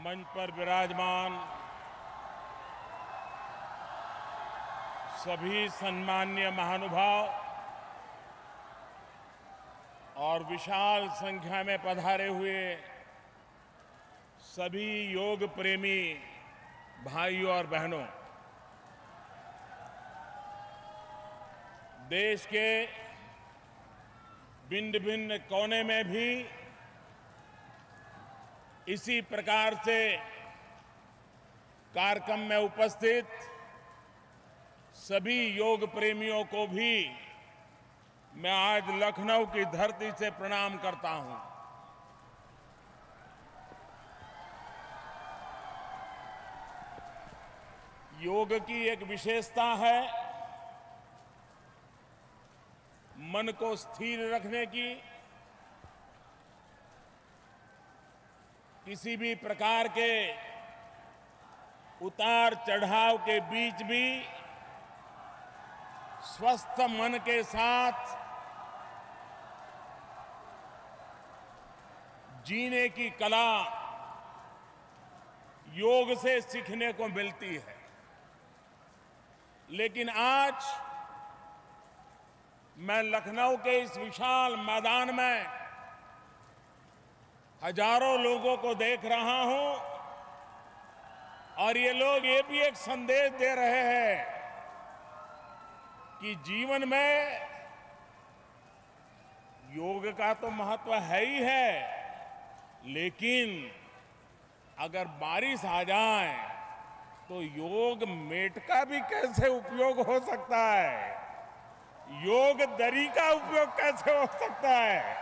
मंच पर विराजमान सभी सम्माननीय महानुभाव और विशाल संख्या में पधारे हुए सभी योग प्रेमी भाइयों और बहनों, देश के भिन्न भिन्न कोने में भी इसी प्रकार से कार्यक्रम में उपस्थित सभी योग प्रेमियों को भी मैं आज लखनऊ की धरती से प्रणाम करता हूं। योग की एक विशेषता है मन को स्थिर रखने की, किसी भी प्रकार के उतार चढ़ाव के बीच भी स्वस्थ मन के साथ जीने की कला योग से सीखने को मिलती है। लेकिन आज मैं लखनऊ के इस विशाल मैदान में हजारों लोगों को देख रहा हूं और ये लोग ये भी एक संदेश दे रहे हैं कि जीवन में योग का तो महत्व है ही है, लेकिन अगर बारिश आ जाए तो योग मेट का भी कैसे उपयोग हो सकता है, योग दरी का उपयोग कैसे हो सकता है,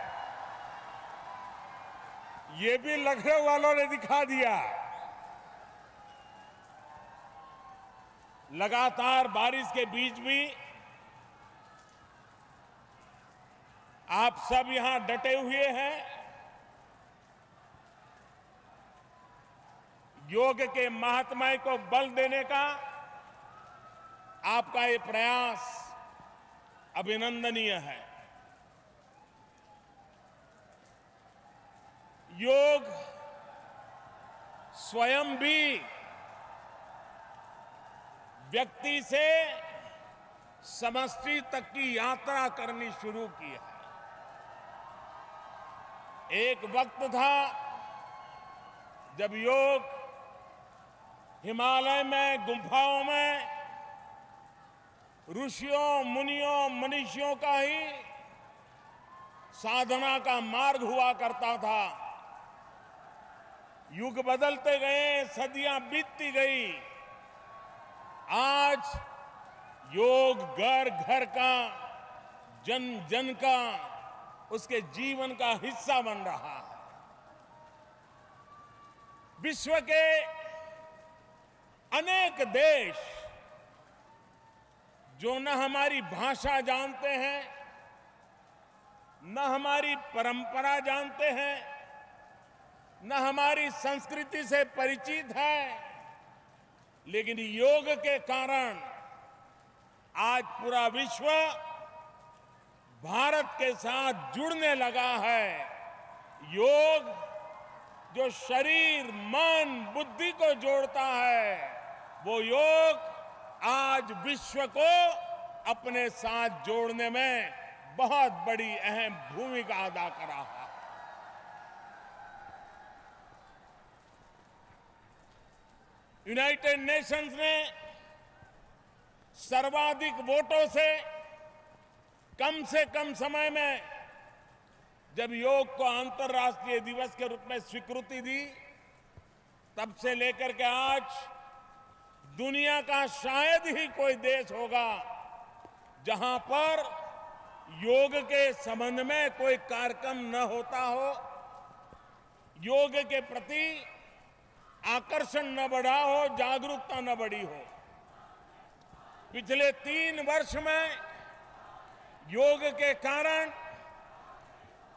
ये भी लखनऊ वालों ने दिखा दिया। लगातार बारिश के बीच भी आप सब यहां डटे हुए हैं। योग के महात्म्य को बल देने का आपका ये प्रयास अभिनंदनीय है। योग स्वयं भी व्यक्ति से समष्टि तक की यात्रा करनी शुरू की है। एक वक्त था जब योग हिमालय में गुफाओं में ऋषियों मुनियों मनीषियों का ही साधना का मार्ग हुआ करता था। युग बदलते गए, सदियां बीतती गई, आज योग घर घर का, जन जन का, उसके जीवन का हिस्सा बन रहा है। विश्व के अनेक देश जो न हमारी भाषा जानते हैं, न हमारी परंपरा जानते हैं, न हमारी संस्कृति से परिचित है, लेकिन योग के कारण आज पूरा विश्व भारत के साथ जुड़ने लगा है। योग जो शरीर मन बुद्धि को जोड़ता है, वो योग आज विश्व को अपने साथ जोड़ने में बहुत बड़ी अहम भूमिका अदा कर रहा है। यूनाइटेड नेशंस ने सर्वाधिक वोटों से कम समय में जब योग को अंतर्राष्ट्रीय दिवस के रूप में स्वीकृति दी, तब से लेकर के आज दुनिया का शायद ही कोई देश होगा जहां पर योग के संबंध में कोई कार्यक्रम न होता हो, योग के प्रति आकर्षण न बढ़ा हो, जागरूकता न बढ़ी हो। पिछले 3 वर्ष में योग के कारण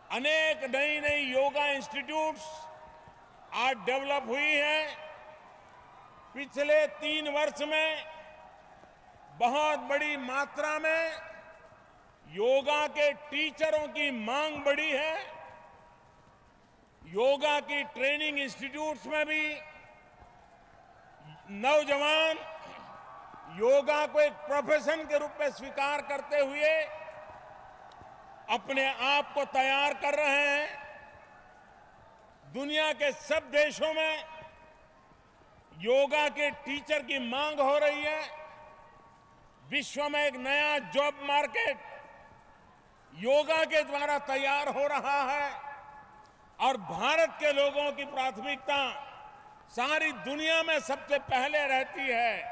अनेक नई नई योगा इंस्टीट्यूट्स आज डेवलप हुई हैं। पिछले 3 वर्ष में बहुत बड़ी मात्रा में योगा के टीचरों की मांग बढ़ी है। योगा की ट्रेनिंग इंस्टीट्यूट्स में भी नौजवान योगा को एक प्रोफेशन के रूप में स्वीकार करते हुए अपने आप को तैयार कर रहे हैं। दुनिया के सब देशों में योगा के टीचर की मांग हो रही है। विश्व में एक नया जॉब मार्केट योगा के द्वारा तैयार हो रहा है और भारत के लोगों की प्राथमिकता सारी दुनिया में सबसे पहले रहती है।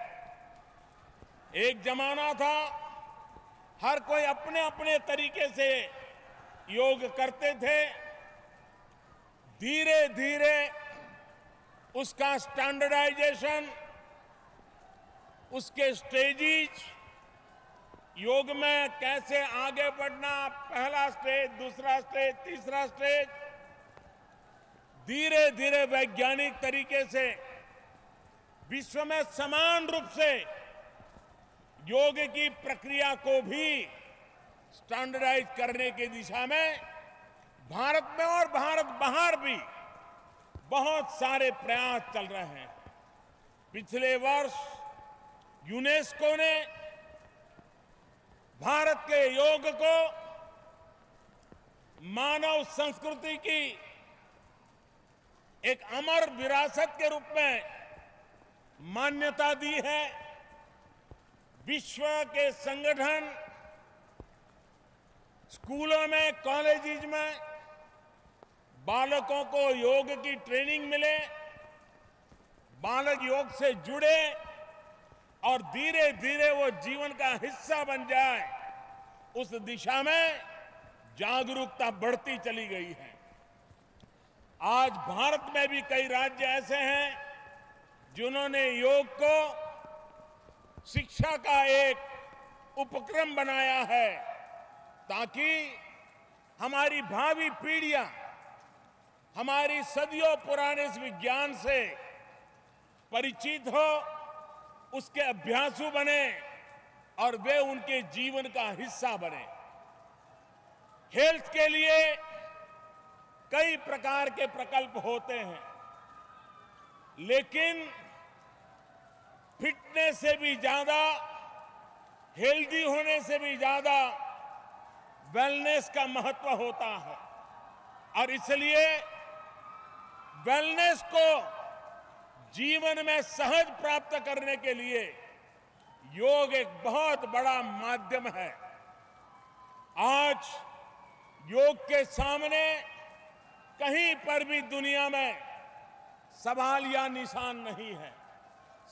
एक जमाना था हर कोई अपने अपने तरीके से योग करते थे। धीरे धीरे उसका स्टैंडर्डाइजेशन, उसके स्टेजेस, योग में कैसे आगे बढ़ना, पहला स्टेज, दूसरा स्टेज, तीसरा स्टेज, धीरे धीरे वैज्ञानिक तरीके से विश्व में समान रूप से योग की प्रक्रिया को भी स्टैंडर्डाइज करने की दिशा में भारत में और भारत बाहर भी बहुत सारे प्रयास चल रहे हैं। पिछले वर्ष यूनेस्को ने भारत के योग को मानव संस्कृति की एक अमर विरासत के रूप में मान्यता दी है। विश्व के संगठन स्कूलों में, कॉलेजेस में बालकों को योग की ट्रेनिंग मिले, बालक योग से जुड़े और धीरे धीरे वो जीवन का हिस्सा बन जाए, उस दिशा में जागरूकता बढ़ती चली गई है। आज भारत में भी कई राज्य ऐसे हैं जिन्होंने योग को शिक्षा का एक उपक्रम बनाया है ताकि हमारी भावी पीढ़ियां हमारी सदियों पुराने इस विज्ञान से परिचित हो, उसके अभ्यासु बने और वे उनके जीवन का हिस्सा बने। हेल्थ के लिए कई प्रकार के प्रकल्प होते हैं, लेकिन फिटनेस से भी ज्यादा, हेल्दी होने से भी ज्यादा वेलनेस का महत्व होता है और इसलिए वेलनेस को जीवन में सहज प्राप्त करने के लिए योग एक बहुत बड़ा माध्यम है। आज योग के सामने कहीं पर भी दुनिया में सवाल या निशान नहीं है।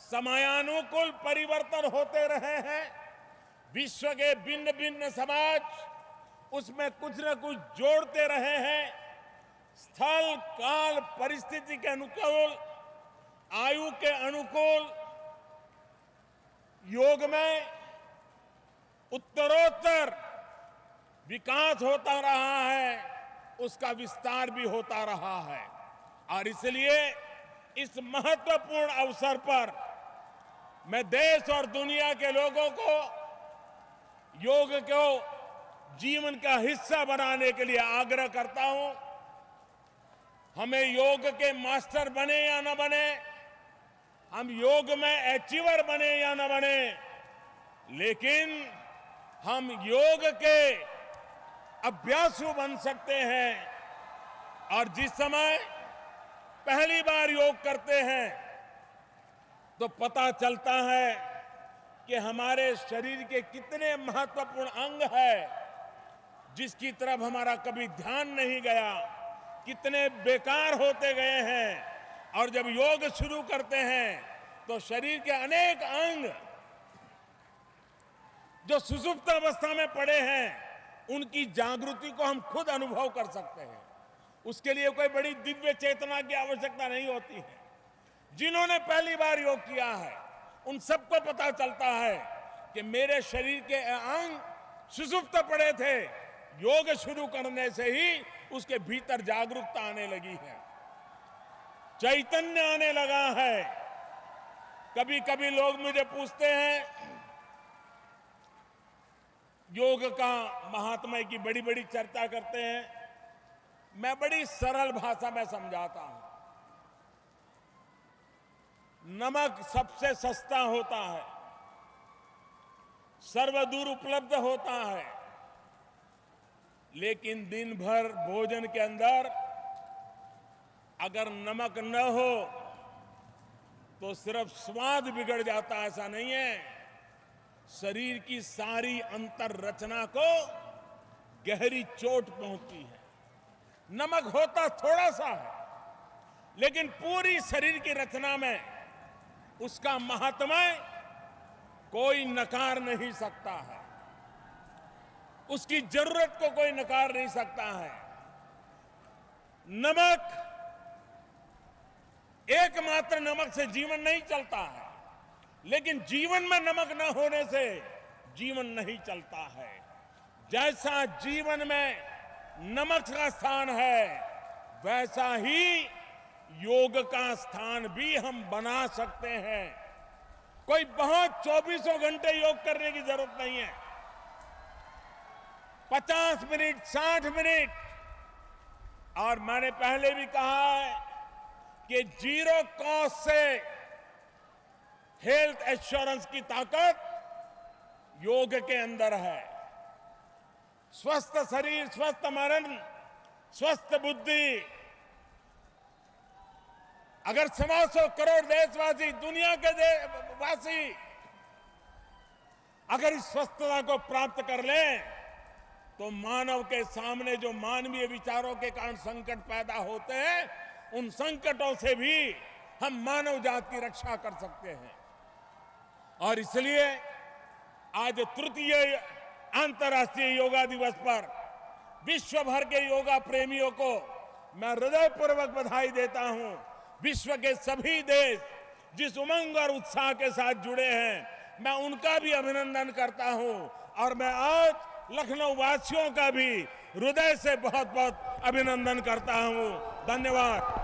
समयानुकूल परिवर्तन होते रहे हैं। विश्व के भिन्न भिन्न समाज उसमें कुछ न कुछ जोड़ते रहे हैं। स्थल, काल, परिस्थिति के अनुकूल, आयु के अनुकूल योग में उत्तरोत्तर विकास होता रहा है, उसका विस्तार भी होता रहा है और इसलिए इस महत्वपूर्ण अवसर पर मैं देश और दुनिया के लोगों को योग को जीवन का हिस्सा बनाने के लिए आग्रह करता हूं। हमें योग के मास्टर बने या न बने, हम योग में अचीवर बने या न बने, लेकिन हम योग के अभ्यासु बन सकते हैं। और जिस समय पहली बार योग करते हैं तो पता चलता है कि हमारे शरीर के कितने महत्वपूर्ण अंग है जिसकी तरफ हमारा कभी ध्यान नहीं गया, कितने बेकार होते गए हैं। और जब योग शुरू करते हैं तो शरीर के अनेक अंग जो सुषुप्त अवस्था में पड़े हैं उनकी जागृति को हम खुद अनुभव कर सकते हैं। उसके लिए कोई बड़ी दिव्य चेतना की आवश्यकता नहीं होती है। जिन्होंने पहली बार योग किया है उन सबको पता चलता है कि मेरे शरीर के अंग सुषुप्त पड़े थे, योग शुरू करने से ही उसके भीतर जागरूकता आने लगी है, चैतन्य आने लगा है। कभी कभी लोग मुझे पूछते हैं योग का महात्म्य की बड़ी बड़ी चर्चा करते हैं, मैं बड़ी सरल भाषा में समझाता हूं। नमक सबसे सस्ता होता है, सर्वदूर उपलब्ध होता है, लेकिन दिन भर भोजन के अंदर अगर नमक न हो तो सिर्फ स्वाद बिगड़ जाता, ऐसा नहीं है, शरीर की सारी अंतर रचना को गहरी चोट पहुंचती है। नमक होता थोड़ा सा है, लेकिन पूरी शरीर की रचना में उसका महात्म्य कोई नकार नहीं सकता है, उसकी जरूरत को कोई नकार नहीं सकता है। नमक, एकमात्र नमक से जीवन नहीं चलता है, लेकिन जीवन में नमक न होने से जीवन नहीं चलता है। जैसा जीवन में नमक का स्थान है, वैसा ही योग का स्थान भी हम बना सकते हैं। कोई बहुत 24 घंटे योग करने की जरूरत नहीं है। 50 मिनट, 60 मिनट, और मैंने पहले भी कहा है कि जीरो कॉस्ट से हेल्थ एश्योरेंस की ताकत योग के अंदर है। स्वस्थ शरीर, स्वस्थ मन, स्वस्थ बुद्धि। अगर 125 करोड़ देशवासी, दुनिया के वासी अगर इस स्वस्थता को प्राप्त कर लें, तो मानव के सामने जो मानवीय विचारों के कारण संकट पैदा होते हैं, उन संकटों से भी हम मानव जाति की रक्षा कर सकते हैं। और इसलिए आज तृतीय अंतर्राष्ट्रीय योगा दिवस पर विश्व भर के योगा प्रेमियों को मैं हृदयपूर्वक बधाई देता हूं। विश्व के सभी देश जिस उमंग और उत्साह के साथ जुड़े हैं, मैं उनका भी अभिनंदन करता हूं, और मैं आज लखनऊ वासियों का भी हृदय से बहुत बहुत अभिनंदन करता हूं। धन्यवाद।